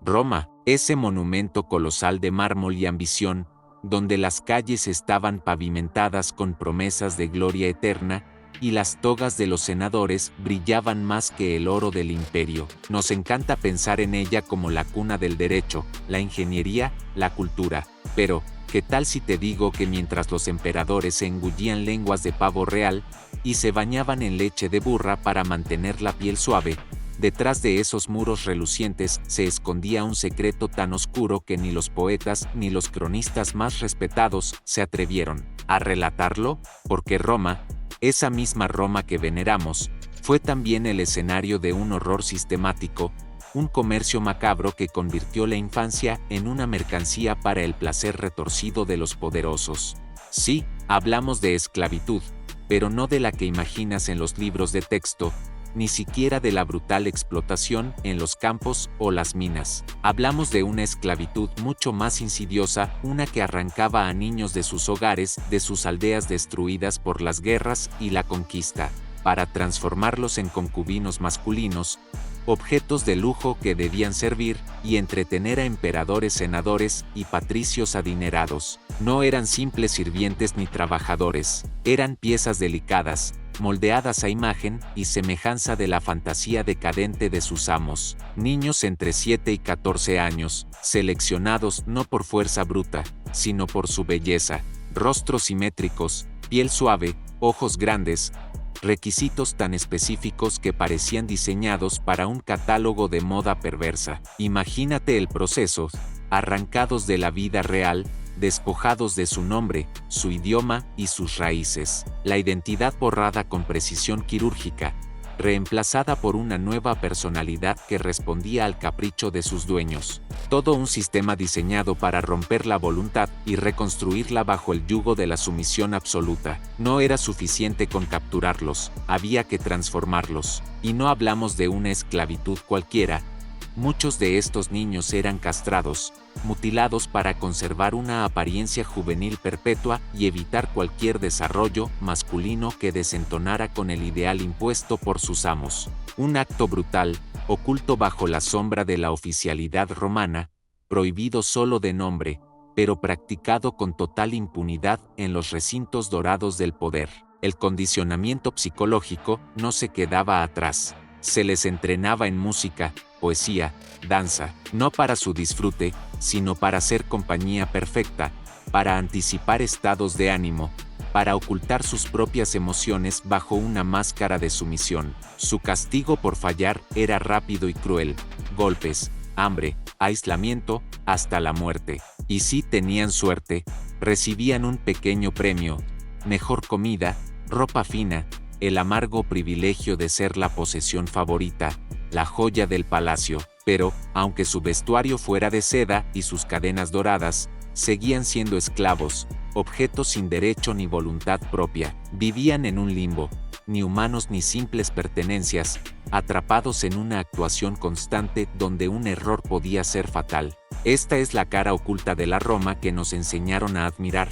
Roma, ese monumento colosal de mármol y ambición, donde las calles estaban pavimentadas con promesas de gloria eterna, y las togas de los senadores brillaban más que el oro del imperio. Nos encanta pensar en ella como la cuna del derecho, la ingeniería, la cultura. Pero, ¿qué tal si te digo que mientras los emperadores se engullían lenguas de pavo real, y se bañaban en leche de burra para mantener la piel suave, detrás de esos muros relucientes se escondía un secreto tan oscuro que ni los poetas ni los cronistas más respetados se atrevieron a relatarlo? Porque Roma, esa misma Roma que veneramos, fue también el escenario de un horror sistemático, un comercio macabro que convirtió la infancia en una mercancía para el placer retorcido de los poderosos. Sí, hablamos de esclavitud, pero no de la que imaginas en los libros de texto, ni siquiera de la brutal explotación en los campos o las minas. Hablamos de una esclavitud mucho más insidiosa, una que arrancaba a niños de sus hogares, de sus aldeas destruidas por las guerras y la conquista, para transformarlos en concubinos masculinos, objetos de lujo que debían servir y entretener a emperadores, senadores y patricios adinerados. No eran simples sirvientes ni trabajadores, eran piezas delicadas, moldeadas a imagen y semejanza de la fantasía decadente de sus amos. Niños entre 7 y 14 años, seleccionados no por fuerza bruta, sino por su belleza, rostros simétricos, piel suave, ojos grandes, requisitos tan específicos que parecían diseñados para un catálogo de moda perversa. Imagínate el proceso, arrancados de la vida real, despojados de su nombre, su idioma y sus raíces, la identidad borrada con precisión quirúrgica, reemplazada por una nueva personalidad que respondía al capricho de sus dueños. Todo un sistema diseñado para romper la voluntad y reconstruirla bajo el yugo de la sumisión absoluta. No era suficiente con capturarlos, había que transformarlos. Y no hablamos de una esclavitud cualquiera. Muchos de estos niños eran castrados, mutilados para conservar una apariencia juvenil perpetua y evitar cualquier desarrollo masculino que desentonara con el ideal impuesto por sus amos. Un acto brutal, oculto bajo la sombra de la oficialidad romana, prohibido solo de nombre, pero practicado con total impunidad en los recintos dorados del poder. El condicionamiento psicológico no se quedaba atrás. Se les entrenaba en música, poesía, danza, no para su disfrute, sino para ser compañía perfecta, para anticipar estados de ánimo, para ocultar sus propias emociones bajo una máscara de sumisión. Su castigo por fallar era rápido y cruel: golpes, hambre, aislamiento, hasta la muerte. Y si tenían suerte, recibían un pequeño premio: mejor comida, ropa fina, el amargo privilegio de ser la posesión favorita, la joya del palacio. Pero, aunque su vestuario fuera de seda y sus cadenas doradas, seguían siendo esclavos, objetos sin derecho ni voluntad propia. Vivían en un limbo, ni humanos ni simples pertenencias, atrapados en una actuación constante donde un error podía ser fatal. Esta es la cara oculta de la Roma que nos enseñaron a admirar,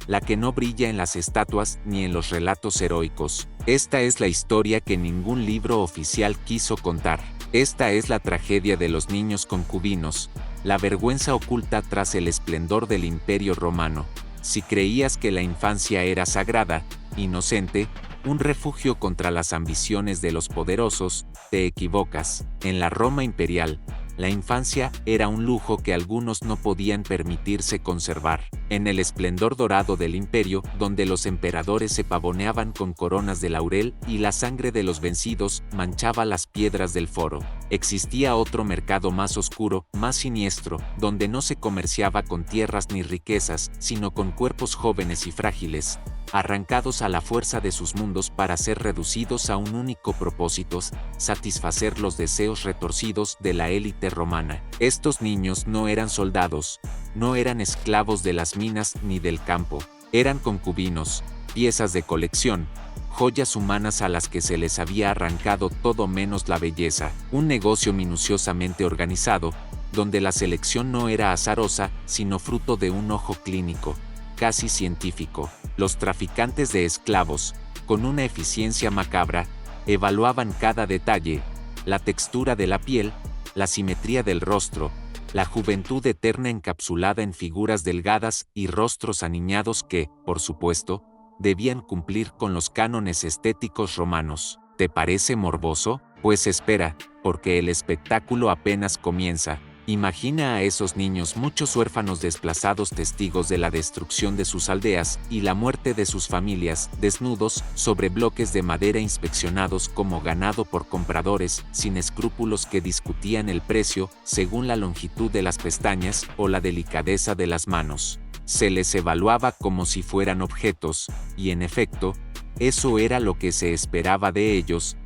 la que no brilla en las estatuas ni en los relatos heroicos. Esta es la historia que ningún libro oficial quiso contar. Esta es la tragedia de los niños concubinos, la vergüenza oculta tras el esplendor del Imperio Romano. Si creías que la infancia era sagrada, inocente, un refugio contra las ambiciones de los poderosos, te equivocas. En la Roma imperial, la infancia era un lujo que algunos no podían permitirse conservar. En el esplendor dorado del imperio, donde los emperadores se pavoneaban con coronas de laurel y la sangre de los vencidos manchaba las piedras del foro, existía otro mercado más oscuro, más siniestro, donde no se comerciaba con tierras ni riquezas, sino con cuerpos jóvenes y frágiles, arrancados a la fuerza de sus mundos para ser reducidos a un único propósito: satisfacer los deseos retorcidos de la élite romana. Estos niños no eran soldados, no eran esclavos de las minas ni del campo, eran concubinos, piezas de colección, joyas humanas a las que se les había arrancado todo menos la belleza. Un negocio minuciosamente organizado, donde la selección no era azarosa, sino fruto de un ojo clínico, casi científico. Los traficantes de esclavos, con una eficiencia macabra, evaluaban cada detalle: la textura de la piel, la simetría del rostro, la juventud eterna encapsulada en figuras delgadas y rostros aniñados que, por supuesto, debían cumplir con los cánones estéticos romanos. ¿Te parece morboso? Pues espera, porque el espectáculo apenas comienza. Imagina a esos niños, muchos huérfanos desplazados, testigos de la destrucción de sus aldeas y la muerte de sus familias, desnudos, sobre bloques de madera inspeccionados como ganado por compradores, sin escrúpulos que discutían el precio según la longitud de las pestañas o la delicadeza de las manos. Se les evaluaba como si fueran objetos, y en efecto, eso era lo que se esperaba de ellos,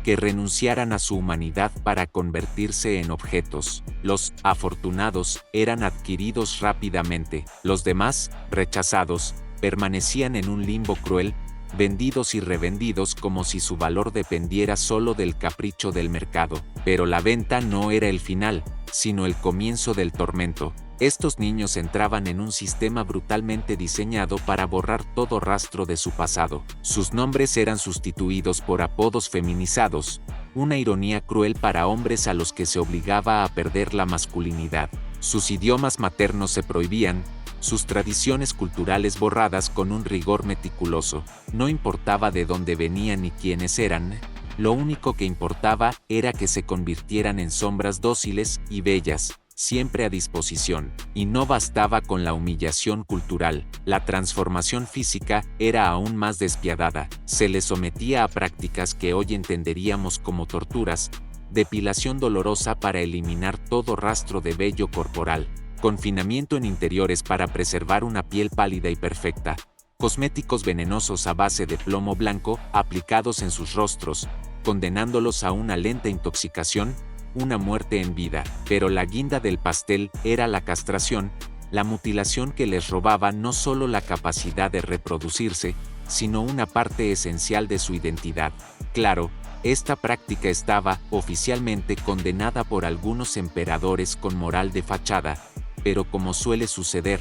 que renunciaran a su humanidad para convertirse en objetos. Los afortunados eran adquiridos rápidamente, los demás, rechazados, permanecían en un limbo cruel, vendidos y revendidos como si su valor dependiera solo del capricho del mercado. Pero la venta no era el final, sino el comienzo del tormento. Estos niños entraban en un sistema brutalmente diseñado para borrar todo rastro de su pasado. Sus nombres eran sustituidos por apodos feminizados, una ironía cruel para hombres a los que se obligaba a perder la masculinidad. Sus idiomas maternos se prohibían, sus tradiciones culturales borradas con un rigor meticuloso. No importaba de dónde venían ni quiénes eran, lo único que importaba era que se convirtieran en sombras dóciles y bellas, siempre a disposición, y no bastaba con la humillación cultural. La transformación física era aún más despiadada. Se les sometía a prácticas que hoy entenderíamos como torturas, depilación dolorosa para eliminar todo rastro de vello corporal, confinamiento en interiores para preservar una piel pálida y perfecta, cosméticos venenosos a base de plomo blanco aplicados en sus rostros, condenándolos a una lenta intoxicación, una muerte en vida. Pero la guinda del pastel era la castración, la mutilación que les robaba no solo la capacidad de reproducirse, sino una parte esencial de su identidad. Claro, esta práctica estaba oficialmente condenada por algunos emperadores con moral de fachada, pero como suele suceder,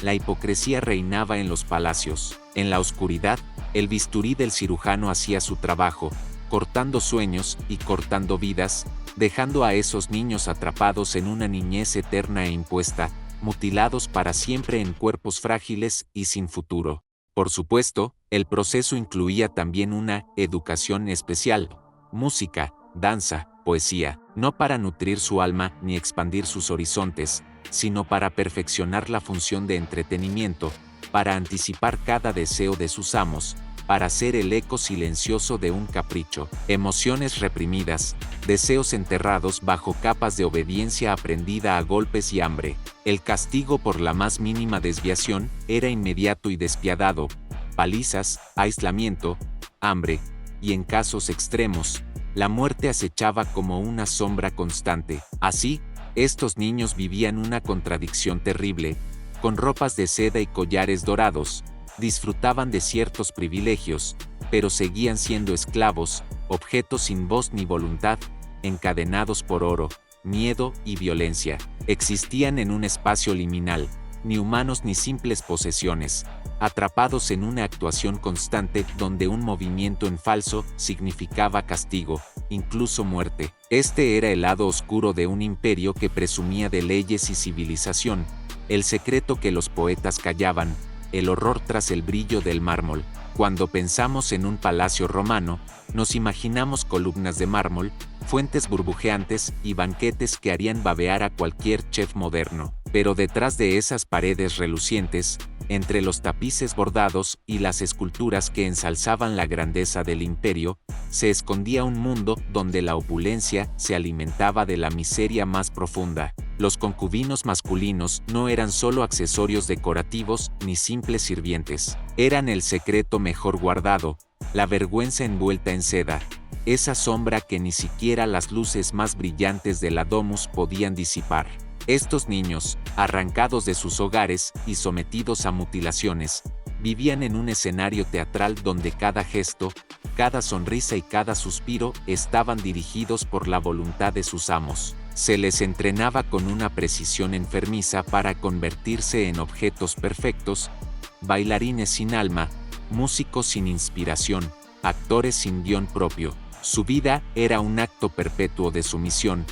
la hipocresía reinaba en los palacios. En la oscuridad, el bisturí del cirujano hacía su trabajo, cortando sueños y cortando vidas, dejando a esos niños atrapados en una niñez eterna e impuesta, mutilados para siempre en cuerpos frágiles y sin futuro. Por supuesto, el proceso incluía también una educación especial, música, danza, poesía, no para nutrir su alma ni expandir sus horizontes, sino para perfeccionar la función de entretenimiento, para anticipar cada deseo de sus amos, para ser el eco silencioso de un capricho, emociones reprimidas, deseos enterrados bajo capas de obediencia aprendida a golpes y hambre. El castigo por la más mínima desviación era inmediato y despiadado: palizas, aislamiento, hambre, y en casos extremos, la muerte acechaba como una sombra constante. Así, estos niños vivían una contradicción terrible. Con ropas de seda y collares dorados, disfrutaban de ciertos privilegios, pero seguían siendo esclavos, objetos sin voz ni voluntad, encadenados por oro, miedo y violencia. Existían en un espacio liminal, ni humanos ni simples posesiones, atrapados en una actuación constante donde un movimiento en falso significaba castigo, incluso muerte. Este era el lado oscuro de un imperio que presumía de leyes y civilización, el secreto que los poetas callaban, el horror tras el brillo del mármol. Cuando pensamos en un palacio romano, nos imaginamos columnas de mármol, fuentes burbujeantes y banquetes que harían babear a cualquier chef moderno. Pero detrás de esas paredes relucientes, entre los tapices bordados y las esculturas que ensalzaban la grandeza del imperio, se escondía un mundo donde la opulencia se alimentaba de la miseria más profunda. Los concubinos masculinos no eran solo accesorios decorativos ni simples sirvientes. Eran el secreto mejor guardado, la vergüenza envuelta en seda, esa sombra que ni siquiera las luces más brillantes de la domus podían disipar. Estos niños, arrancados de sus hogares y sometidos a mutilaciones, vivían en un escenario teatral donde cada gesto, cada sonrisa y cada suspiro estaban dirigidos por la voluntad de sus amos. Se les entrenaba con una precisión enfermiza para convertirse en objetos perfectos, bailarines sin alma, músicos sin inspiración, actores sin guión propio. Su vida era un acto perpetuo de sumisión,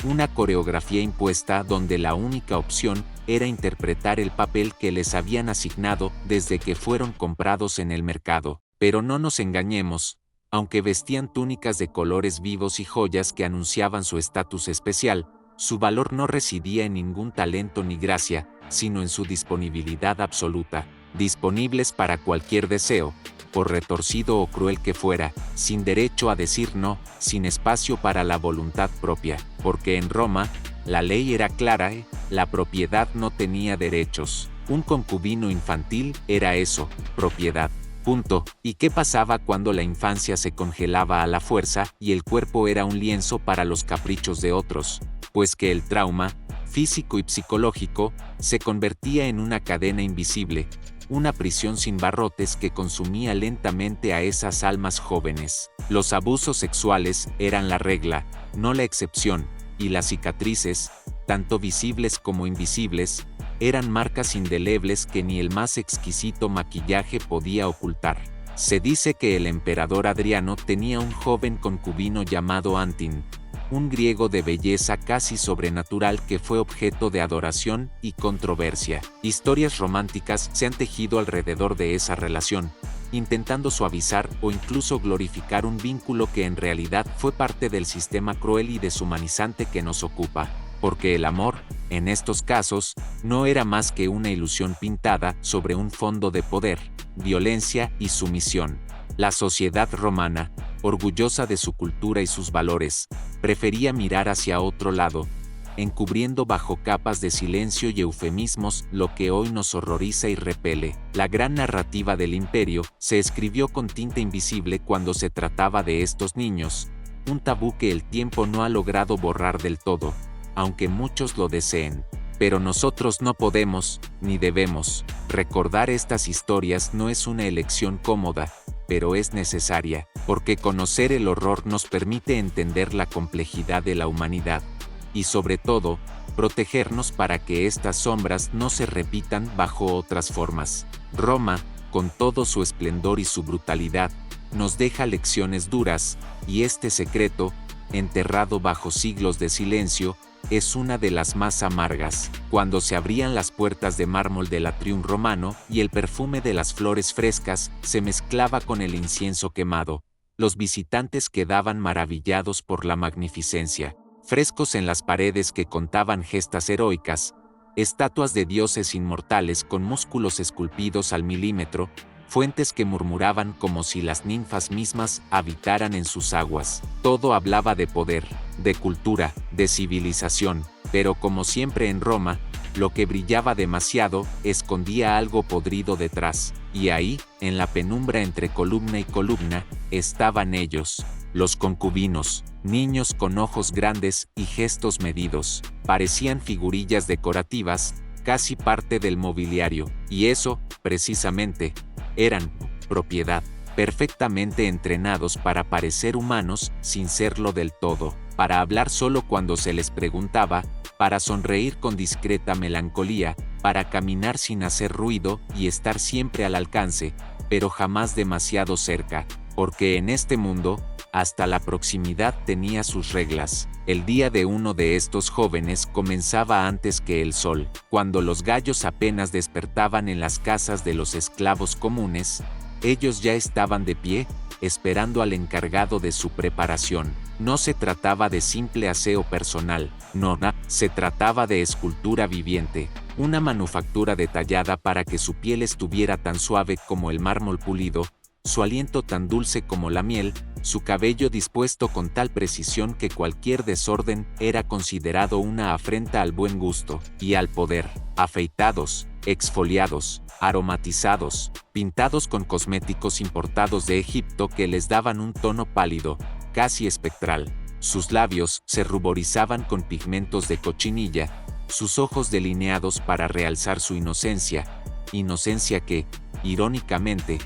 una coreografía impuesta donde la única opción era interpretar el papel que les habían asignado desde que fueron comprados en el mercado. Pero no nos engañemos, aunque vestían túnicas de colores vivos y joyas que anunciaban su estatus especial, su valor no residía en ningún talento ni gracia, sino en su disponibilidad absoluta, disponibles para cualquier deseo, por retorcido o cruel que fuera, sin derecho a decir no, sin espacio para la voluntad propia, porque en Roma, la ley era clara, la propiedad no tenía derechos. Un concubino infantil era eso, propiedad. Punto. ¿Y qué pasaba cuando la infancia se congelaba a la fuerza y el cuerpo era un lienzo para los caprichos de otros? Pues que el trauma, físico y psicológico, se convertía en una cadena invisible, una prisión sin barrotes que consumía lentamente a esas almas jóvenes. Los abusos sexuales eran la regla, no la excepción, y las cicatrices, tanto visibles como invisibles, eran marcas indelebles que ni el más exquisito maquillaje podía ocultar. Se dice que el emperador Adriano tenía un joven concubino llamado Antin, un griego de belleza casi sobrenatural que fue objeto de adoración y controversia. Historias románticas se han tejido alrededor de esa relación, intentando suavizar o incluso glorificar un vínculo que en realidad fue parte del sistema cruel y deshumanizante que nos ocupa, porque el amor, en estos casos, no era más que una ilusión pintada sobre un fondo de poder, violencia y sumisión. La sociedad romana, orgullosa de su cultura y sus valores, prefería mirar hacia otro lado, encubriendo bajo capas de silencio y eufemismos lo que hoy nos horroriza y repele. La gran narrativa del imperio se escribió con tinta invisible cuando se trataba de estos niños, un tabú que el tiempo no ha logrado borrar del todo, aunque muchos lo deseen. Pero nosotros no podemos, ni debemos. Recordar estas historias no es una elección cómoda, pero es necesaria, porque conocer el horror nos permite entender la complejidad de la humanidad, y sobre todo, protegernos para que estas sombras no se repitan bajo otras formas. Roma, con todo su esplendor y su brutalidad, nos deja lecciones duras, y este secreto, enterrado bajo siglos de silencio, es una de las más amargas. Cuando se abrían las puertas de mármol del atrium romano y el perfume de las flores frescas se mezclaba con el incienso quemado, los visitantes quedaban maravillados por la magnificencia. Frescos en las paredes que contaban gestas heroicas, estatuas de dioses inmortales con músculos esculpidos al milímetro, fuentes que murmuraban como si las ninfas mismas habitaran en sus aguas. Todo hablaba de poder, de cultura, de civilización, pero como siempre en Roma, lo que brillaba demasiado escondía algo podrido detrás, y ahí, en la penumbra entre columna y columna, estaban ellos, los concubinos, niños con ojos grandes y gestos medidos. Parecían figurillas decorativas, casi parte del mobiliario, y eso, precisamente, eran propiedad, perfectamente entrenados para parecer humanos sin serlo del todo, para hablar solo cuando se les preguntaba, para sonreír con discreta melancolía, para caminar sin hacer ruido y estar siempre al alcance, pero jamás demasiado cerca, porque en este mundo, hasta la proximidad tenía sus reglas. El día de uno de estos jóvenes comenzaba antes que el sol, cuando los gallos apenas despertaban en las casas de los esclavos comunes, ellos ya estaban de pie, esperando al encargado de su preparación. No se trataba de simple aseo personal, no, se trataba de escultura viviente, una manufactura detallada para que su piel estuviera tan suave como el mármol pulido, su aliento tan dulce como la miel, su cabello dispuesto con tal precisión que cualquier desorden era considerado una afrenta al buen gusto y al poder. Afeitados, exfoliados, aromatizados, pintados con cosméticos importados de Egipto que les daban un tono pálido, casi espectral. Sus labios se ruborizaban con pigmentos de cochinilla, sus ojos delineados para realzar su inocencia que, irónicamente,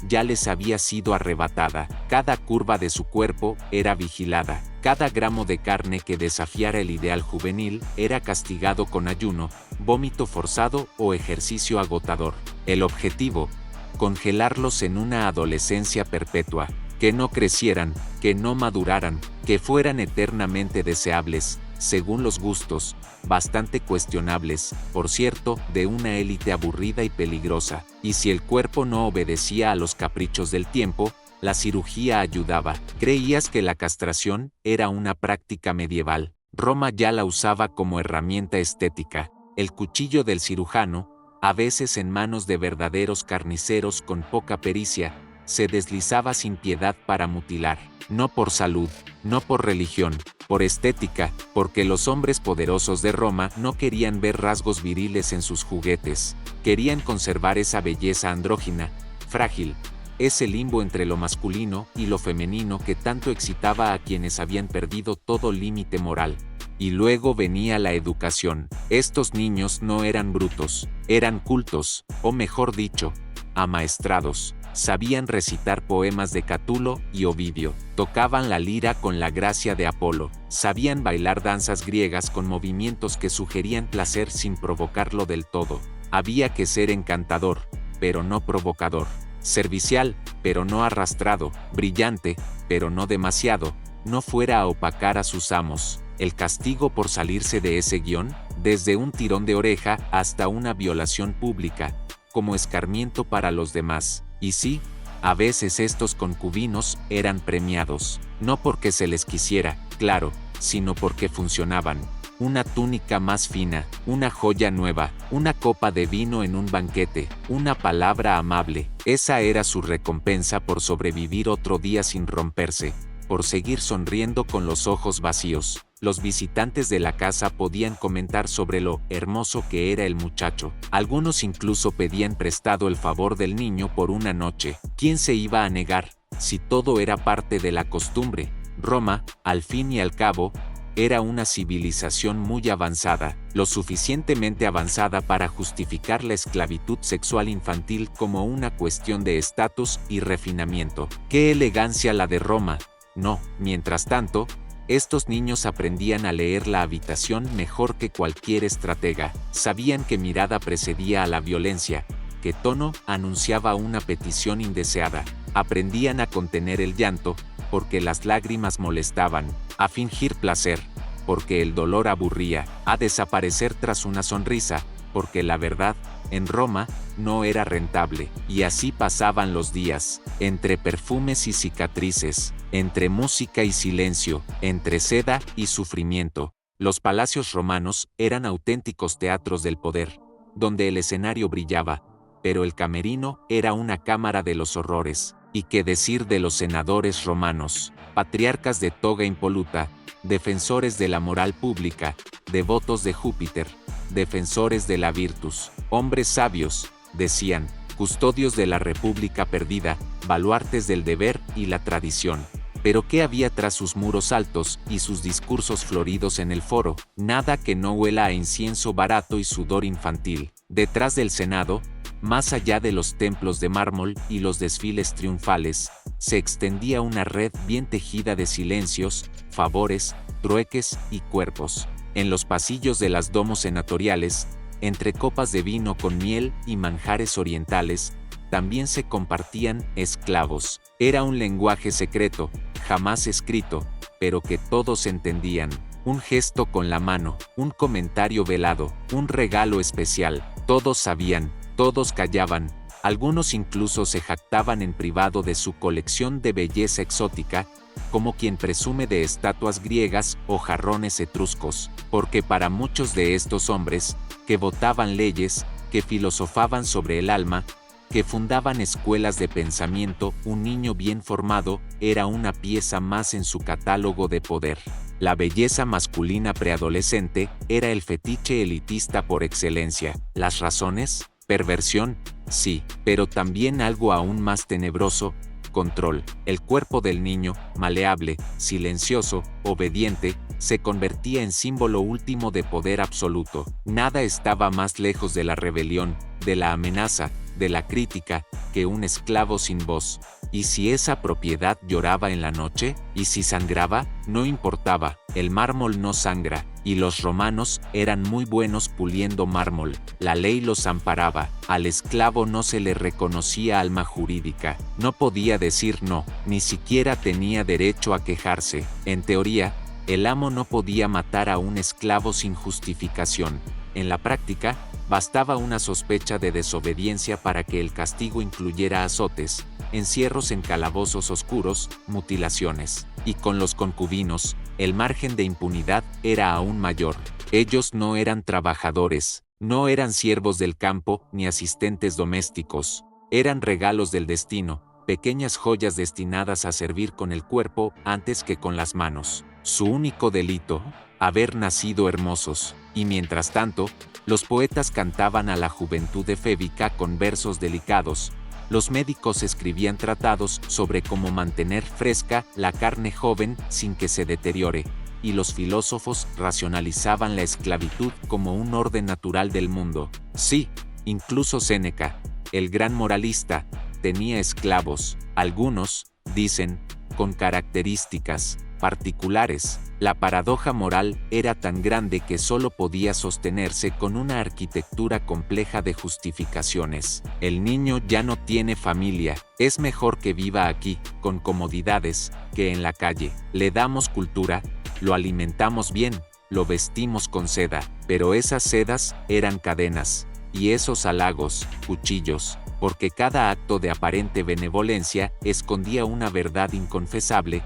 ya les había sido arrebatada. Cada curva de su cuerpo era vigilada. Cada gramo de carne que desafiara el ideal juvenil era castigado con ayuno, vómito forzado o ejercicio agotador. El objetivo, congelarlos en una adolescencia perpetua, que no crecieran, que no maduraran, que fueran eternamente deseables, según los gustos, bastante cuestionables, por cierto, de una élite aburrida y peligrosa, y si el cuerpo no obedecía a los caprichos del tiempo, la cirugía ayudaba. ¿Creías que la castración era una práctica medieval? Roma ya la usaba como herramienta estética. El cuchillo del cirujano, a veces en manos de verdaderos carniceros con poca pericia, se deslizaba sin piedad para mutilar, no por salud, no por religión, por estética, porque los hombres poderosos de Roma no querían ver rasgos viriles en sus juguetes, querían conservar esa belleza andrógina, frágil, ese limbo entre lo masculino y lo femenino que tanto excitaba a quienes habían perdido todo límite moral. Y luego venía la educación. Estos niños no eran brutos, eran cultos, o mejor dicho, amaestrados. Sabían recitar poemas de Catulo y Ovidio, tocaban la lira con la gracia de Apolo, sabían bailar danzas griegas con movimientos que sugerían placer sin provocarlo del todo. Había que ser encantador, pero no provocador, servicial, pero no arrastrado, brillante, pero no demasiado, no fuera a opacar a sus amos. El castigo por salirse de ese guión, desde un tirón de oreja hasta una violación pública, como escarmiento para los demás. Y sí, a veces estos concubinos eran premiados, no porque se les quisiera, claro, sino porque funcionaban. Una túnica más fina, una joya nueva, una copa de vino en un banquete, una palabra amable, esa era su recompensa por sobrevivir otro día sin romperse, por seguir sonriendo con los ojos vacíos. Los visitantes de la casa podían comentar sobre lo hermoso que era el muchacho. Algunos incluso pedían prestado el favor del niño por una noche. ¿Quién se iba a negar, si todo era parte de la costumbre? Roma, al fin y al cabo, era una civilización muy avanzada, lo suficientemente avanzada para justificar la esclavitud sexual infantil como una cuestión de estatus y refinamiento. ¡Qué elegancia la de Roma! No, mientras tanto, estos niños aprendían a leer la habitación mejor que cualquier estratega. Sabían qué mirada precedía a la violencia, qué tono anunciaba una petición indeseada. Aprendían a contener el llanto, porque las lágrimas molestaban, a fingir placer, porque el dolor aburría, a desaparecer tras una sonrisa, porque la verdad, en Roma, no era rentable. Y así pasaban los días, entre perfumes y cicatrices, entre música y silencio, entre seda y sufrimiento. Los palacios romanos eran auténticos teatros del poder, donde el escenario brillaba, pero el camerino era una cámara de los horrores. ¿Y qué decir de los senadores romanos, patriarcas de toga impoluta, defensores de la moral pública, devotos de Júpiter, defensores de la virtus, hombres sabios, decían, custodios de la república perdida, baluartes del deber y la tradición? Pero ¿qué había tras sus muros altos y sus discursos floridos en el foro? Nada que no huela a incienso barato y sudor infantil. Detrás del Senado, más allá de los templos de mármol y los desfiles triunfales, se extendía una red bien tejida de silencios, favores, trueques y cuerpos. En los pasillos de las domos senatoriales, entre copas de vino con miel y manjares orientales, también se compartían esclavos. Era un lenguaje secreto, jamás escrito, pero que todos entendían. Un gesto con la mano, un comentario velado, un regalo especial. Todos sabían, todos callaban. Algunos incluso se jactaban en privado de su colección de belleza exótica, como quien presume de estatuas griegas o jarrones etruscos, porque para muchos de estos hombres, que votaban leyes, que filosofaban sobre el alma, que fundaban escuelas de pensamiento, un niño bien formado era una pieza más en su catálogo de poder. La belleza masculina preadolescente era el fetiche elitista por excelencia. ¿Las razones? Perversión, sí, pero también algo aún más tenebroso, control. El cuerpo del niño, maleable, silencioso, obediente, se convertía en símbolo último de poder absoluto. Nada estaba más lejos de la rebelión, de la amenaza, de la crítica, que un esclavo sin voz. ¿Y si esa propiedad lloraba en la noche? ¿Y si sangraba? No importaba, el mármol no sangra, y los romanos eran muy buenos puliendo mármol. La ley los amparaba, al esclavo no se le reconocía alma jurídica, no podía decir no, ni siquiera tenía derecho a quejarse. En teoría, El amo no podía matar a un esclavo sin justificación. En la práctica, bastaba una sospecha de desobediencia para que el castigo incluyera azotes, encierros en calabozos oscuros, mutilaciones. Y con los concubinos, el margen de impunidad era aún mayor. Ellos no eran trabajadores, no eran siervos del campo ni asistentes domésticos. Eran regalos del destino, pequeñas joyas destinadas a servir con el cuerpo antes que con las manos. Su único delito, haber nacido hermosos. Y mientras tanto, los poetas cantaban a la juventud efébica con versos delicados. Los médicos escribían tratados sobre cómo mantener fresca la carne joven sin que se deteriore, y los filósofos racionalizaban la esclavitud como un orden natural del mundo. Sí, incluso Séneca, el gran moralista, tenía esclavos, algunos, dicen, con características particulares. La paradoja moral era tan grande que solo podía sostenerse con una arquitectura compleja de justificaciones. El niño ya no tiene familia, es mejor que viva aquí, con comodidades, que en la calle. Le damos cultura, lo alimentamos bien, lo vestimos con seda, pero esas sedas eran cadenas, y esos halagos, cuchillos, porque cada acto de aparente benevolencia escondía una verdad inconfesable.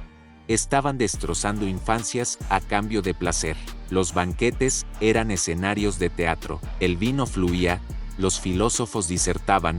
Estaban destrozando infancias a cambio de placer. Los banquetes eran escenarios de teatro. El vino fluía, los filósofos disertaban,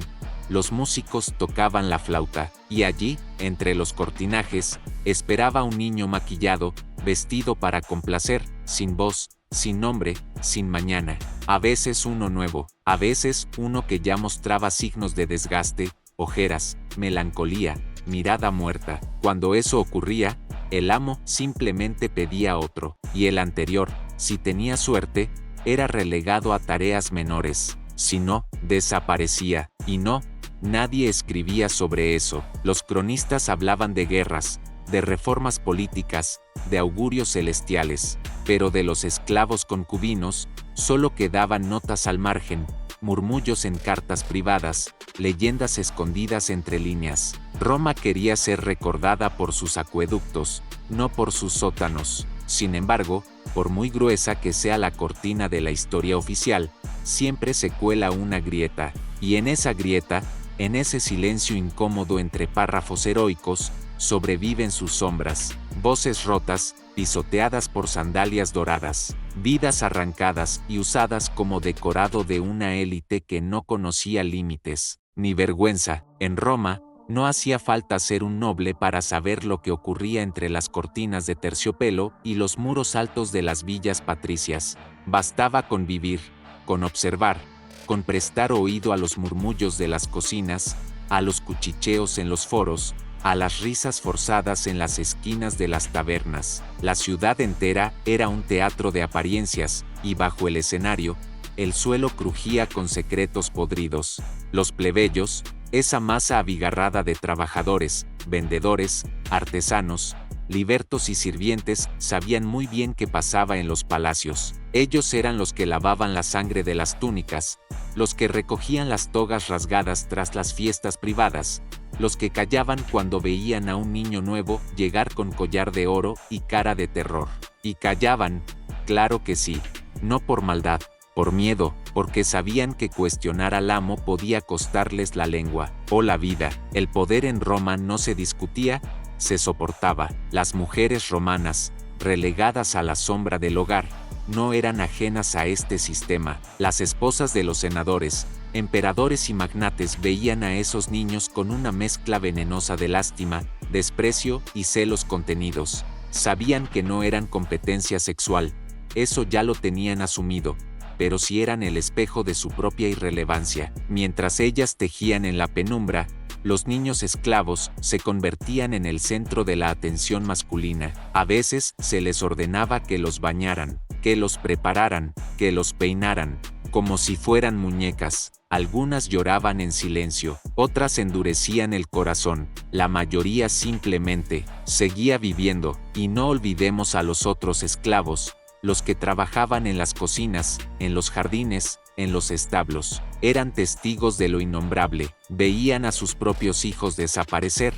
los músicos tocaban la flauta, y allí, entre los cortinajes, esperaba un niño maquillado, vestido para complacer, sin voz, sin nombre, sin mañana. A veces uno nuevo, a veces uno que ya mostraba signos de desgaste, ojeras, melancolía, mirada muerta. Cuando eso ocurría, el amo simplemente pedía otro, y el anterior, si tenía suerte, era relegado a tareas menores. Si no, desaparecía. Y no, nadie escribía sobre eso. Los cronistas hablaban de guerras, de reformas políticas, de augurios celestiales, pero de los esclavos concubinos, solo quedaban notas al margen, murmullos en cartas privadas, leyendas escondidas entre líneas. Roma quería ser recordada por sus acueductos, no por sus sótanos. Sin embargo, por muy gruesa que sea la cortina de la historia oficial, siempre se cuela una grieta, y en esa grieta, en ese silencio incómodo entre párrafos heroicos, sobreviven sus sombras, voces rotas, pisoteadas por sandalias doradas, vidas arrancadas y usadas como decorado de una élite que no conocía límites ni vergüenza. En Roma, no hacía falta ser un noble para saber lo que ocurría entre las cortinas de terciopelo y los muros altos de las villas patricias. Bastaba con vivir, con observar, con prestar oído a los murmullos de las cocinas, a los cuchicheos en los foros, a las risas forzadas en las esquinas de las tabernas. La ciudad entera era un teatro de apariencias, y bajo el escenario, el suelo crujía con secretos podridos. Los plebeyos, esa masa abigarrada de trabajadores, vendedores, artesanos, libertos y sirvientes, sabían muy bien qué pasaba en los palacios. Ellos eran los que lavaban la sangre de las túnicas, los que recogían las togas rasgadas tras las fiestas privadas, los que callaban cuando veían a un niño nuevo llegar con collar de oro y cara de terror. Y callaban, claro que sí, no por maldad, por miedo, porque sabían que cuestionar al amo podía costarles la lengua o la vida. El poder en Roma no se discutía, se soportaba. Las mujeres romanas, relegadas a la sombra del hogar, no eran ajenas a este sistema. Las esposas de los senadores, emperadores y magnates veían a esos niños con una mezcla venenosa de lástima, desprecio y celos contenidos. Sabían que no eran competencia sexual, eso ya lo tenían asumido, pero sí eran el espejo de su propia irrelevancia. Mientras ellas tejían en la penumbra, los niños esclavos se convertían en el centro de la atención masculina. A veces se les ordenaba que los bañaran, que los prepararan, que los peinaran, como si fueran muñecas. Algunas lloraban en silencio, otras endurecían el corazón, la mayoría simplemente seguía viviendo. Y no olvidemos a los otros esclavos, los que trabajaban en las cocinas, en los jardines, en los establos. Eran testigos de lo innombrable, veían a sus propios hijos desaparecer,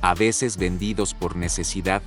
a veces vendidos por necesidad,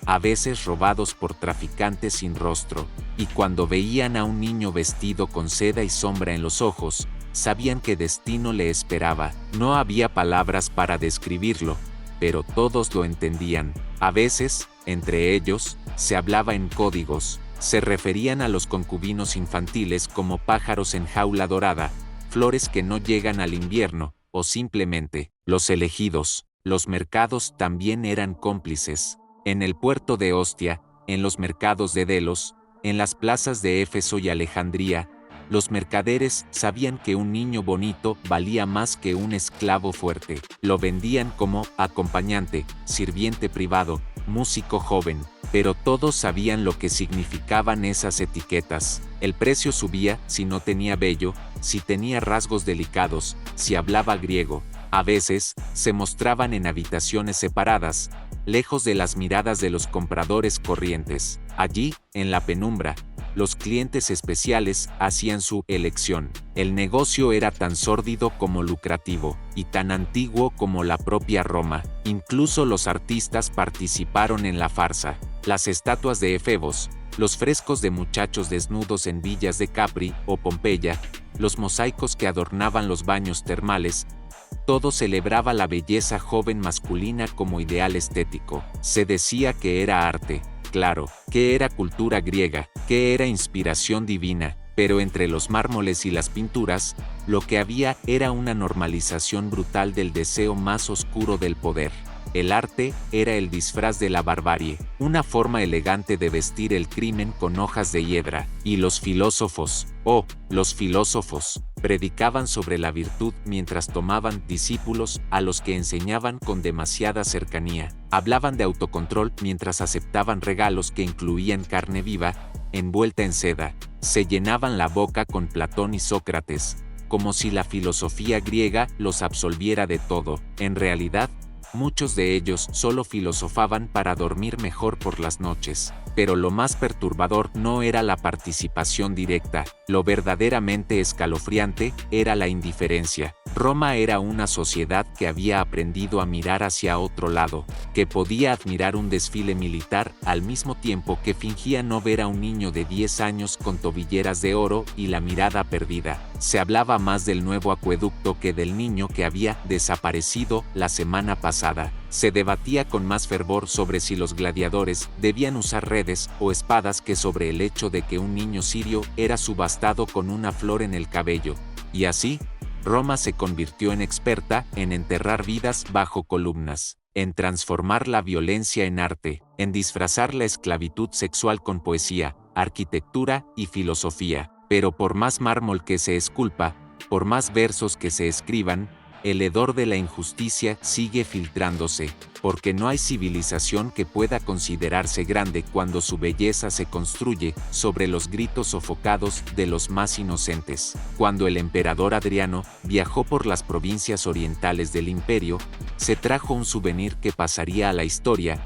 a veces robados por traficantes sin rostro, y cuando veían a un niño vestido con seda y sombra en los ojos, sabían qué destino le esperaba. No había palabras para describirlo, pero todos lo entendían. A veces, entre ellos, se hablaba en códigos, se referían a los concubinos infantiles como pájaros en jaula dorada, flores que no llegan al invierno, o simplemente, los elegidos. Los mercados también eran cómplices. En el puerto de Ostia, en los mercados de Delos, en las plazas de Éfeso y Alejandría, los mercaderes sabían que un niño bonito valía más que un esclavo fuerte. Lo vendían como acompañante, sirviente privado, músico joven, pero todos sabían lo que significaban esas etiquetas. El precio subía si no tenía vello, si tenía rasgos delicados, si hablaba griego. A veces, se mostraban en habitaciones separadas, lejos de las miradas de los compradores corrientes. Allí, en la penumbra, los clientes especiales hacían su elección. El negocio era tan sórdido como lucrativo, y tan antiguo como la propia Roma. Incluso los artistas participaron en la farsa. Las estatuas de efebos, los frescos de muchachos desnudos en villas de Capri o Pompeya, los mosaicos que adornaban los baños termales, todo celebraba la belleza joven masculina como ideal estético. Se decía que era arte, claro, que era cultura griega, que era inspiración divina, pero entre los mármoles y las pinturas, lo que había era una normalización brutal del deseo más oscuro del poder. El arte era el disfraz de la barbarie, una forma elegante de vestir el crimen con hojas de hiedra, y los filósofos, los filósofos, predicaban sobre la virtud mientras tomaban discípulos a los que enseñaban con demasiada cercanía. Hablaban de autocontrol mientras aceptaban regalos que incluían carne viva, envuelta en seda. Se llenaban la boca con Platón y Sócrates, como si la filosofía griega los absolviera de todo. En realidad, muchos de ellos solo filosofaban para dormir mejor por las noches. Pero lo más perturbador no era la participación directa, lo verdaderamente escalofriante era la indiferencia. Roma era una sociedad que había aprendido a mirar hacia otro lado, que podía admirar un desfile militar al mismo tiempo que fingía no ver a un niño de 10 años con tobilleras de oro y la mirada perdida. Se hablaba más del nuevo acueducto que del niño que había desaparecido la semana pasada. Se debatía con más fervor sobre si los gladiadores debían usar redes o espadas que sobre el hecho de que un niño sirio era subastado con una flor en el cabello. Y así, Roma se convirtió en experta en enterrar vidas bajo columnas, en transformar la violencia en arte, en disfrazar la esclavitud sexual con poesía, arquitectura y filosofía. Pero por más mármol que se esculpa, por más versos que se escriban, el hedor de la injusticia sigue filtrándose, porque no hay civilización que pueda considerarse grande cuando su belleza se construye sobre los gritos sofocados de los más inocentes. Cuando el emperador Adriano viajó por las provincias orientales del imperio, se trajo un souvenir que pasaría a la historia: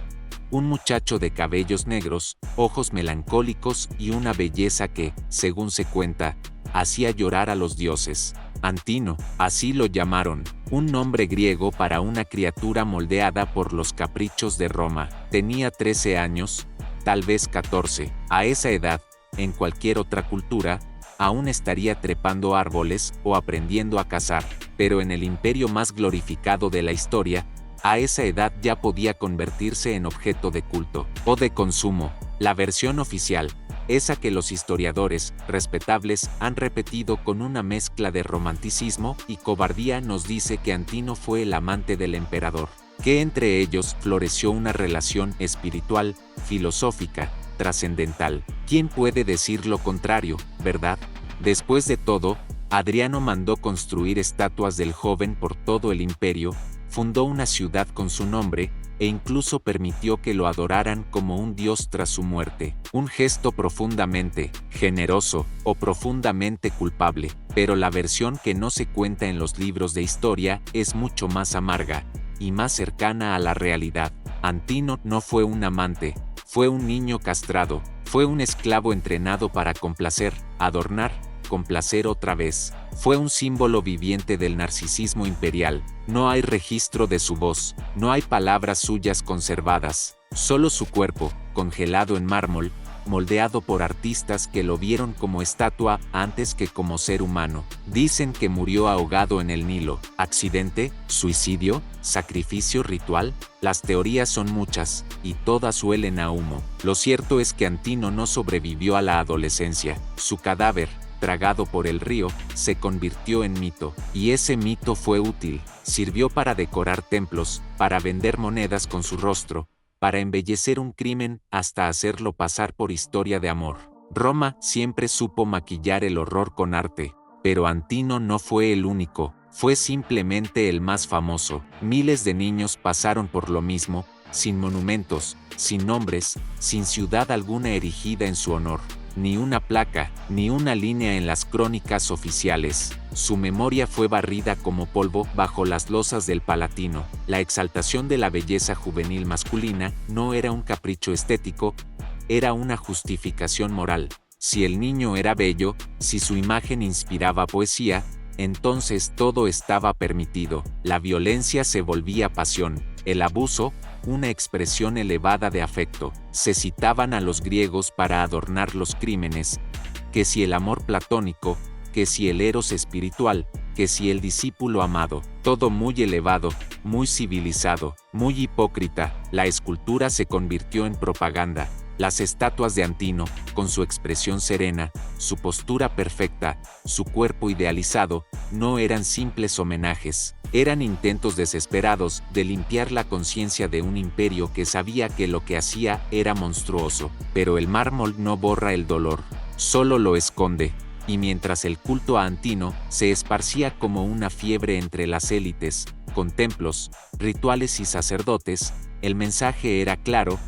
un muchacho de cabellos negros, ojos melancólicos y una belleza que, según se cuenta, hacía llorar a los dioses. Antino, así lo llamaron, un nombre griego para una criatura moldeada por los caprichos de Roma. Tenía 13 años, tal vez 14. A esa edad, en cualquier otra cultura, aún estaría trepando árboles o aprendiendo a cazar, pero en el imperio más glorificado de la historia, a esa edad ya podía convertirse en objeto de culto o de consumo. La versión oficial, esa que los historiadores respetables han repetido con una mezcla de romanticismo y cobardía, nos dice que Antino fue el amante del emperador, que entre ellos floreció una relación espiritual, filosófica, trascendental. ¿Quién puede decir lo contrario, verdad? Después de todo, Adriano mandó construir estatuas del joven por todo el imperio, fundó una ciudad con su nombre, e incluso permitió que lo adoraran como un dios tras su muerte. Un gesto profundamente generoso o profundamente culpable, pero la versión que no se cuenta en los libros de historia es mucho más amarga y más cercana a la realidad. Antino no fue un amante, fue un niño castrado, fue un esclavo entrenado para complacer, adornar, complacer otra vez. Fue un símbolo viviente del narcisismo imperial. No hay registro de su voz, no hay palabras suyas conservadas, Solo su cuerpo, congelado en mármol, moldeado por artistas que lo vieron como estatua antes que como ser humano. Dicen que murió ahogado en el Nilo. ¿Accidente? ¿Suicidio? ¿Sacrificio ritual? Las teorías son muchas, y todas huelen a humo. Lo cierto es que Antino no sobrevivió a la adolescencia. Su cadáver, tragado por el río, se convirtió en mito. Y ese mito fue útil. Sirvió para decorar templos, para vender monedas con su rostro, para embellecer un crimen hasta hacerlo pasar por historia de amor. Roma siempre supo maquillar el horror con arte, pero Antino no fue el único, fue simplemente el más famoso. Miles de niños pasaron por lo mismo, sin monumentos, sin nombres, sin ciudad alguna erigida en su honor. Ni una placa, ni una línea en las crónicas oficiales. Su memoria fue barrida como polvo bajo las losas del Palatino. La exaltación de la belleza juvenil masculina no era un capricho estético, era una justificación moral. Si el niño era bello, si su imagen inspiraba poesía, entonces todo estaba permitido. La violencia se volvía pasión, el abuso, una expresión elevada de afecto. Se citaban a los griegos para adornar los crímenes, que si el amor platónico, que si el eros espiritual, que si el discípulo amado, todo muy elevado, muy civilizado, muy hipócrita. La escultura se convirtió en propaganda. Las estatuas de Antino, con su expresión serena, su postura perfecta, su cuerpo idealizado, no eran simples homenajes, eran intentos desesperados de limpiar la conciencia de un imperio que sabía que lo que hacía era monstruoso. Pero el mármol no borra el dolor, solo lo esconde. Y mientras el culto a Antino se esparcía como una fiebre entre las élites, con templos, rituales y sacerdotes, el mensaje era claro: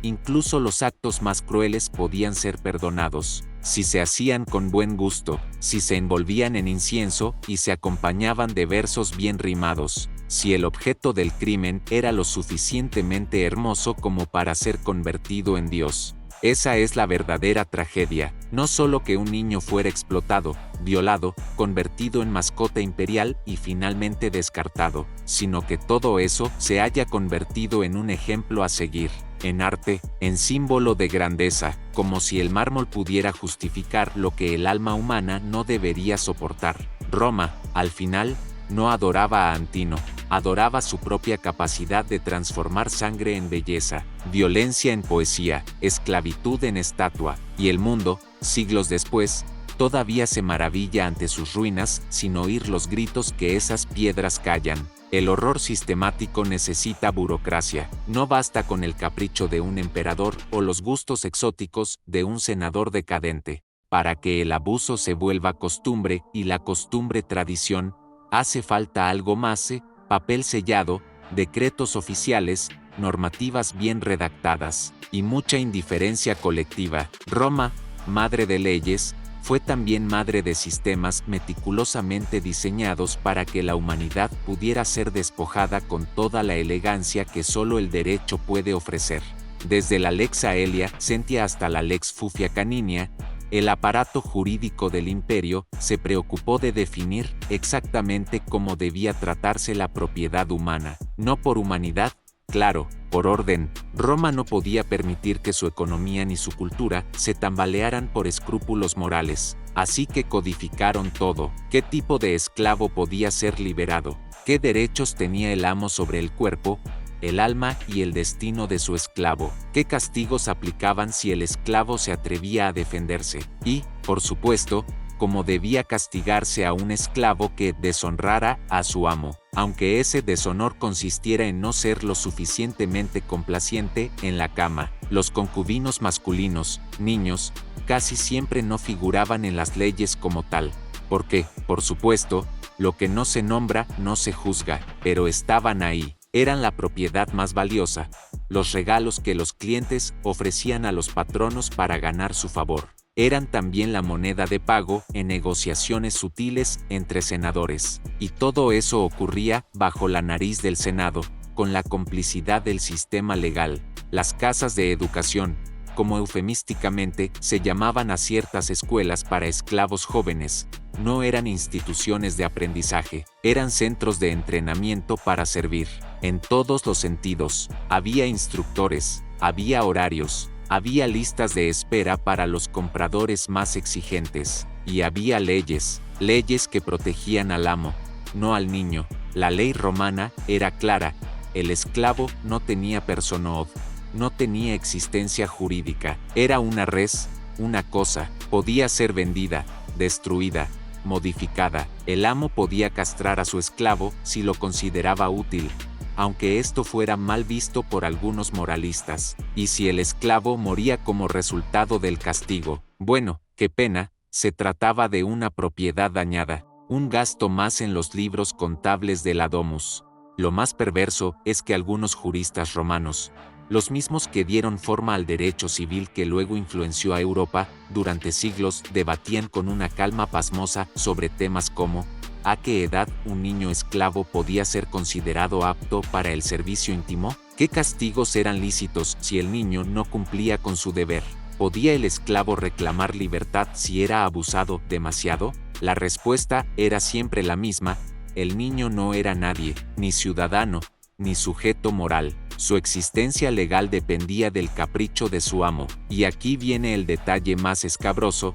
incluso los actos más crueles podían ser perdonados, si se hacían con buen gusto, si se envolvían en incienso y se acompañaban de versos bien rimados, si el objeto del crimen era lo suficientemente hermoso como para ser convertido en Dios. Esa es la verdadera tragedia, no solo que un niño fuera explotado, violado, convertido en mascota imperial y finalmente descartado, sino que todo eso se haya convertido en un ejemplo a seguir, en arte, en símbolo de grandeza, como si el mármol pudiera justificar lo que el alma humana no debería soportar. Roma, al final, no adoraba a Antino, adoraba su propia capacidad de transformar sangre en belleza, violencia en poesía, esclavitud en estatua, y el mundo, siglos después, todavía se maravilla ante sus ruinas sin oír los gritos que esas piedras callan. El horror sistemático necesita burocracia, no basta con el capricho de un emperador o los gustos exóticos de un senador decadente. Para que el abuso se vuelva costumbre y la costumbre tradición, hace falta algo más: papel sellado, decretos oficiales, normativas bien redactadas, y mucha indiferencia colectiva. Roma, madre de leyes, fue también madre de sistemas meticulosamente diseñados para que la humanidad pudiera ser despojada con toda la elegancia que solo el derecho puede ofrecer. Desde la Lex Aelia Sentia hasta la Lex Fufia Caninia, el aparato jurídico del imperio se preocupó de definir exactamente cómo debía tratarse la propiedad humana, no por humanidad, claro, por orden. Roma no podía permitir que su economía ni su cultura se tambalearan por escrúpulos morales, así que codificaron todo: qué tipo de esclavo podía ser liberado, qué derechos tenía el amo sobre el cuerpo, el alma y el destino de su esclavo, qué castigos aplicaban si el esclavo se atrevía a defenderse, y, por supuesto, cómo debía castigarse a un esclavo que deshonrara a su amo, aunque ese deshonor consistiera en no ser lo suficientemente complaciente en la cama. Los concubinos masculinos, niños, casi siempre no figuraban en las leyes como tal, porque, por supuesto, lo que no se nombra no se juzga, pero estaban ahí. Eran la propiedad más valiosa, los regalos que los clientes ofrecían a los patronos para ganar su favor. Eran también la moneda de pago en negociaciones sutiles entre senadores. Y todo eso ocurría bajo la nariz del Senado, con la complicidad del sistema legal. Las casas de educación, como eufemísticamente se llamaban a ciertas escuelas para esclavos jóvenes, no eran instituciones de aprendizaje, eran centros de entrenamiento para servir. En todos los sentidos, había instructores, había horarios, había listas de espera para los compradores más exigentes, y había leyes, leyes que protegían al amo, no al niño. La ley romana era clara: el esclavo no tenía personod, no tenía existencia jurídica, era una res, una cosa, podía ser vendida, destruida, modificada. El amo podía castrar a su esclavo si lo consideraba útil, aunque esto fuera mal visto por algunos moralistas, y si el esclavo moría como resultado del castigo, bueno, qué pena, se trataba de una propiedad dañada, un gasto más en los libros contables de la domus. Lo más perverso es que algunos juristas romanos, los mismos que dieron forma al derecho civil que luego influenció a Europa, durante siglos debatían con una calma pasmosa sobre temas como: ¿a qué edad un niño esclavo podía ser considerado apto para el servicio íntimo? ¿Qué castigos eran lícitos si el niño no cumplía con su deber? ¿Podía el esclavo reclamar libertad si era abusado demasiado? La respuesta era siempre la misma: el niño no era nadie, ni ciudadano, ni sujeto moral. Su existencia legal dependía del capricho de su amo. Y aquí viene el detalle más escabroso: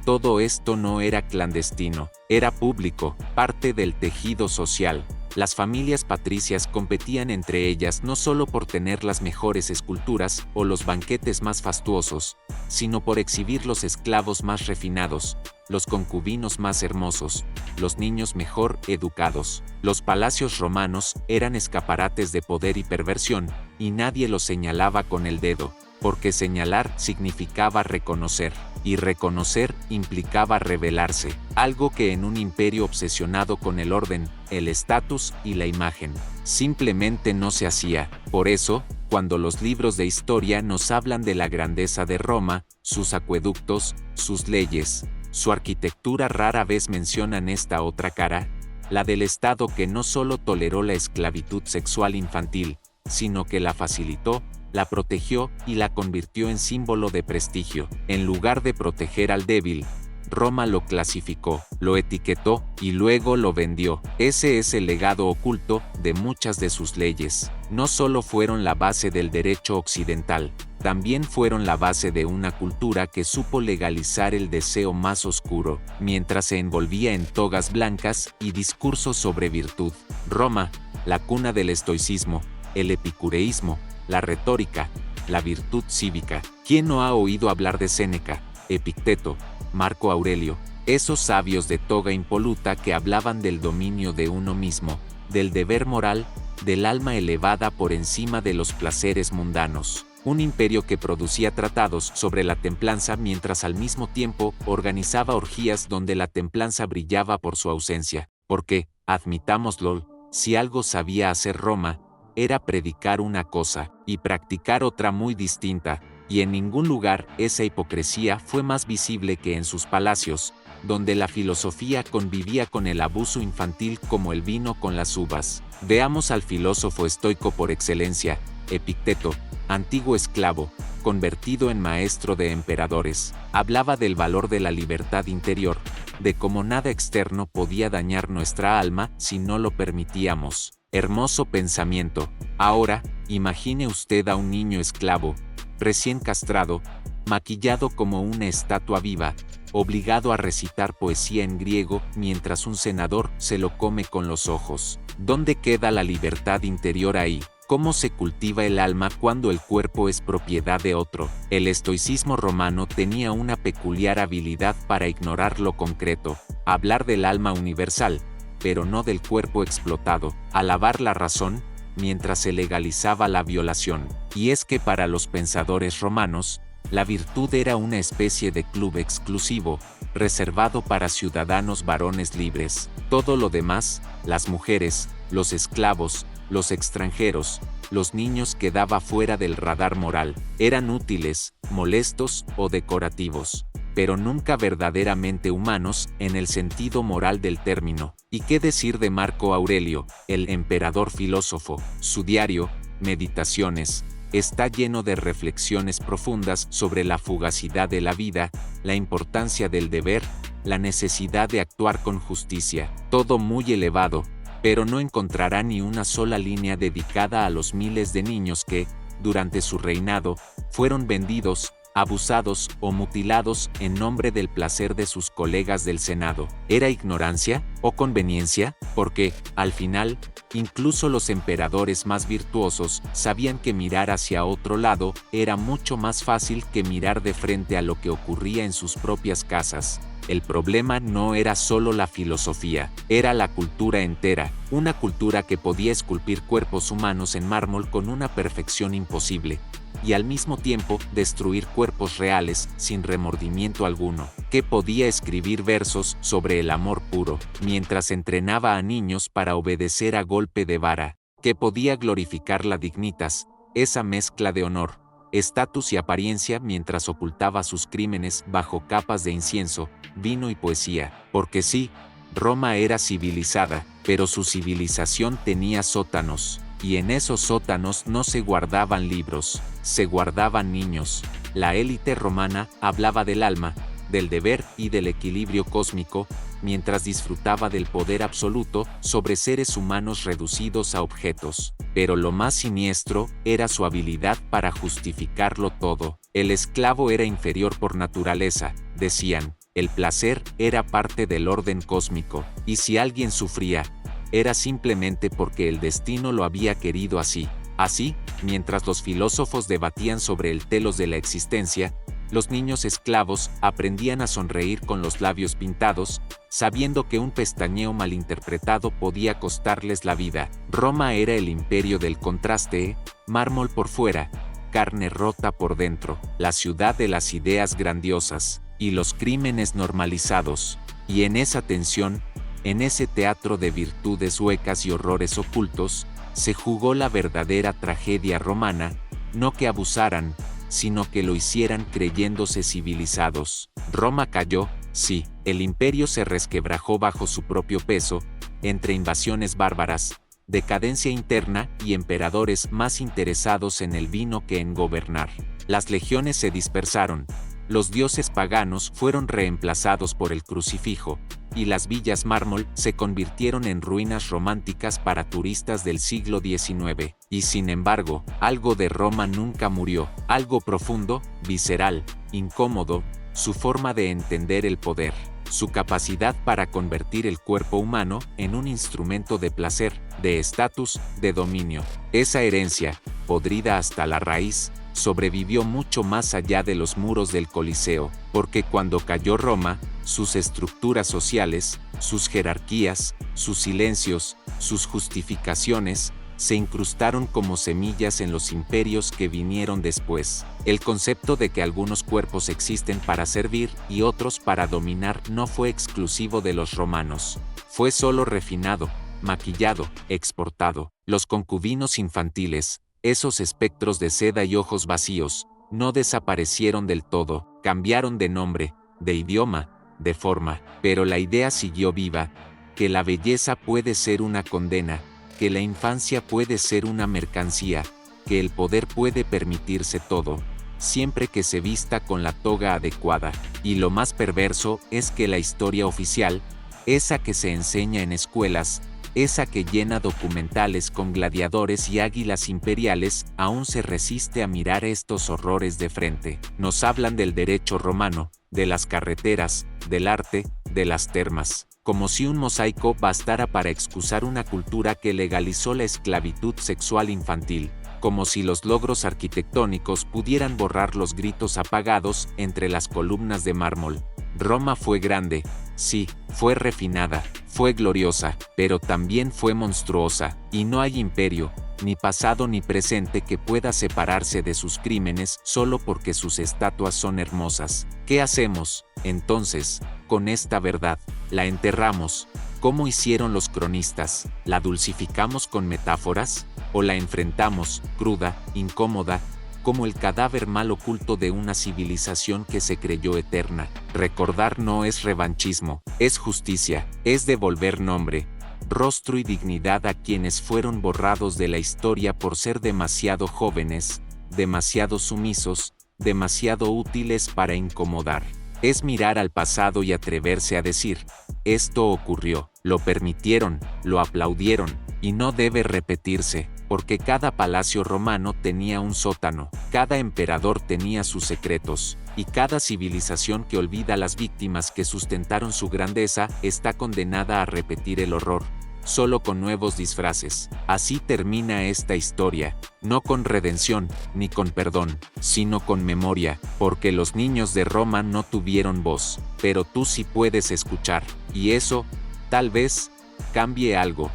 todo esto no era clandestino, era público, parte del tejido social. Las familias patricias competían entre ellas no solo por tener las mejores esculturas o los banquetes más fastuosos, sino por exhibir los esclavos más refinados, los concubinos más hermosos, los niños mejor educados. Los palacios romanos eran escaparates de poder y perversión, y nadie los señalaba con el dedo, porque señalar significaba reconocer, y reconocer implicaba rebelarse, algo que en un imperio obsesionado con el orden, el estatus y la imagen, simplemente no se hacía. Por eso, cuando los libros de historia nos hablan de la grandeza de Roma, sus acueductos, sus leyes, su arquitectura, rara vez mencionan esta otra cara, la del Estado que no solo toleró la esclavitud sexual infantil, sino que la facilitó, la protegió y la convirtió en símbolo de prestigio. En lugar de proteger al débil, Roma lo clasificó, lo etiquetó y luego lo vendió. Ese es el legado oculto de muchas de sus leyes. No solo fueron la base del derecho occidental, también fueron la base de una cultura que supo legalizar el deseo más oscuro, mientras se envolvía en togas blancas y discursos sobre virtud. Roma, la cuna del estoicismo, el epicureísmo, la retórica, la virtud cívica. ¿Quién no ha oído hablar de Séneca, Epicteto, Marco Aurelio, esos sabios de toga impoluta que hablaban del dominio de uno mismo, del deber moral, del alma elevada por encima de los placeres mundanos? Un imperio que producía tratados sobre la templanza mientras al mismo tiempo organizaba orgías donde la templanza brillaba por su ausencia, porque, admitámoslo, si algo sabía hacer Roma, era predicar una cosa y practicar otra muy distinta, y en ningún lugar esa hipocresía fue más visible que en sus palacios, donde la filosofía convivía con el abuso infantil como el vino con las uvas. Veamos al filósofo estoico por excelencia, Epicteto, antiguo esclavo, convertido en maestro de emperadores. Hablaba del valor de la libertad interior, de cómo nada externo podía dañar nuestra alma si no lo permitíamos. Hermoso pensamiento. Ahora, imagine usted a un niño esclavo, recién castrado, maquillado como una estatua viva, obligado a recitar poesía en griego mientras un senador se lo come con los ojos. ¿Dónde queda la libertad interior ahí? ¿Cómo se cultiva el alma cuando el cuerpo es propiedad de otro? El estoicismo romano tenía una peculiar habilidad para ignorar lo concreto, hablar del alma universal, pero no del cuerpo explotado, alabar la razón, mientras se legalizaba la violación. Y es que para los pensadores romanos, la virtud era una especie de club exclusivo, reservado para ciudadanos varones libres. Todo lo demás, las mujeres, los esclavos, los extranjeros, los niños, quedaba fuera del radar moral. Eran útiles, molestos o decorativos, pero nunca verdaderamente humanos en el sentido moral del término. ¿Y qué decir de Marco Aurelio, el emperador filósofo? Su diario, Meditaciones, está lleno de reflexiones profundas sobre la fugacidad de la vida, la importancia del deber, la necesidad de actuar con justicia. Todo muy elevado, pero no encontrará ni una sola línea dedicada a los miles de niños que, durante su reinado, fueron vendidos, abusados o mutilados en nombre del placer de sus colegas del Senado. ¿Era ignorancia o conveniencia? Porque, al final, incluso los emperadores más virtuosos sabían que mirar hacia otro lado era mucho más fácil que mirar de frente a lo que ocurría en sus propias casas. El problema no era solo la filosofía, era la cultura entera, una cultura que podía esculpir cuerpos humanos en mármol con una perfección imposible, y al mismo tiempo destruir cuerpos reales sin remordimiento alguno, que podía escribir versos sobre el amor puro, mientras entrenaba a niños para obedecer a golpe de vara, que podía glorificar la dignitas, esa mezcla de honor, estatus y apariencia mientras ocultaba sus crímenes bajo capas de incienso, vino y poesía, porque sí, Roma era civilizada, pero su civilización tenía sótanos, y en esos sótanos no se guardaban libros, se guardaban niños. La élite romana hablaba del alma, del deber y del equilibrio cósmico, mientras disfrutaba del poder absoluto sobre seres humanos reducidos a objetos. Pero lo más siniestro era su habilidad para justificarlo todo. El esclavo era inferior por naturaleza, decían. El placer era parte del orden cósmico, y si alguien sufría, era simplemente porque el destino lo había querido así. Así, mientras los filósofos debatían sobre el telos de la existencia, los niños esclavos aprendían a sonreír con los labios pintados, sabiendo que un pestañeo malinterpretado podía costarles la vida. Roma era el imperio del contraste, mármol por fuera, carne rota por dentro, la ciudad de las ideas grandiosas y los crímenes normalizados. Y en esa tensión, en ese teatro de virtudes huecas y horrores ocultos, se jugó la verdadera tragedia romana, no que abusaran, sino que lo hicieran creyéndose civilizados. Roma cayó, sí, el imperio se resquebrajó bajo su propio peso, entre invasiones bárbaras, decadencia interna y emperadores más interesados en el vino que en gobernar. Las legiones se dispersaron, los dioses paganos fueron reemplazados por el crucifijo, y las villas mármol se convirtieron en ruinas románticas para turistas del siglo XIX. Y sin embargo, algo de Roma nunca murió, algo profundo, visceral, incómodo, su forma de entender el poder, su capacidad para convertir el cuerpo humano en un instrumento de placer, de estatus, de dominio. Esa herencia, podrida hasta la raíz, sobrevivió mucho más allá de los muros del Coliseo, porque cuando cayó Roma, sus estructuras sociales, sus jerarquías, sus silencios, sus justificaciones, se incrustaron como semillas en los imperios que vinieron después. El concepto de que algunos cuerpos existen para servir y otros para dominar no fue exclusivo de los romanos. Fue solo refinado, maquillado, exportado. Los concubinos infantiles, esos espectros de seda y ojos vacíos, no desaparecieron del todo, cambiaron de nombre, de idioma, de forma, pero la idea siguió viva, que la belleza puede ser una condena, que la infancia puede ser una mercancía, que el poder puede permitirse todo, siempre que se vista con la toga adecuada. Y lo más perverso es que la historia oficial, esa que se enseña en escuelas, esa que llena documentales con gladiadores y águilas imperiales, aún se resiste a mirar estos horrores de frente. Nos hablan del derecho romano, de las carreteras, del arte, de las termas, como si un mosaico bastara para excusar una cultura que legalizó la esclavitud sexual infantil, como si los logros arquitectónicos pudieran borrar los gritos apagados entre las columnas de mármol. Roma fue grande, sí, fue refinada, fue gloriosa, pero también fue monstruosa, y no hay imperio, ni pasado ni presente que pueda separarse de sus crímenes solo porque sus estatuas son hermosas. ¿Qué hacemos, entonces, con esta verdad? ¿La enterramos, como hicieron los cronistas? ¿La dulcificamos con metáforas? ¿O la enfrentamos, cruda, incómoda, como el cadáver mal oculto de una civilización que se creyó eterna? Recordar no es revanchismo, es justicia, es devolver nombre, rostro y dignidad a quienes fueron borrados de la historia por ser demasiado jóvenes, demasiado sumisos, demasiado útiles para incomodar. Es mirar al pasado y atreverse a decir, esto ocurrió, lo permitieron, lo aplaudieron, y no debe repetirse, porque cada palacio romano tenía un sótano, cada emperador tenía sus secretos, y cada civilización que olvida las víctimas que sustentaron su grandeza está condenada a repetir el horror, solo con nuevos disfraces. Así termina esta historia, no con redención, ni con perdón, sino con memoria, porque los niños de Roma no tuvieron voz, pero tú sí puedes escuchar, y eso, tal vez, cambie algo.